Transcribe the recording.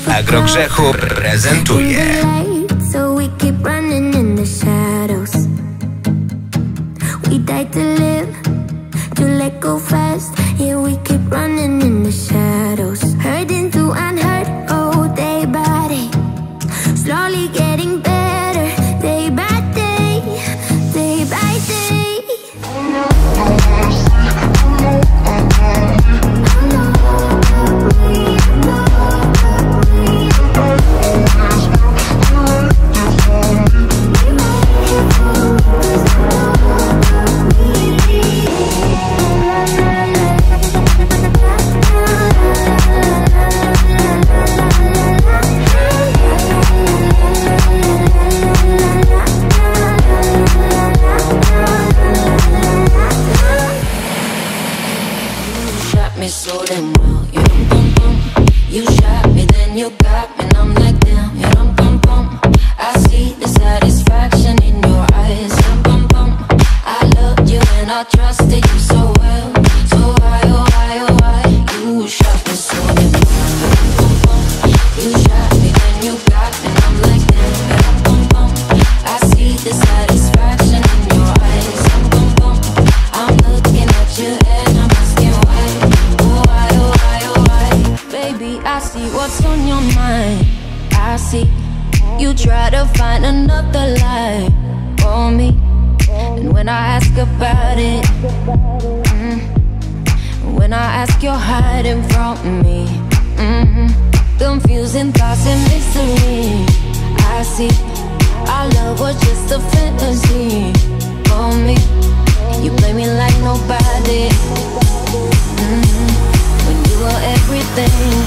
Agrogrzechu prezentuje So we keep running in the shadows. We die to live, to let go fast. Yeah, we keep running in the shadows. Hurting to unhurt, oh, day by day. Slowly getting better, day by day, day by day. So damn well, you dum bum bum. You shot me, then you got me, and I'm like damn, you dum bum bum. I see the satisfaction in your eyes, dum bum bum. I loved you and I trusted you so well, so why, oh why, oh why? You shot me so damn well, you dum bum bum. You shot me, then you got me, and I'm like damn, you dum bum bum. I see the satisfaction in your eyes, dum bum bum. I'm looking at you and I'm asking why. Baby, I see what's on your mind. I see you try to find another lie for me. And when I ask about it, when I ask, you're hiding from me. Confusing thoughts and mystery. I see our love was just a fantasy for me. You play me like nobody. When you were everything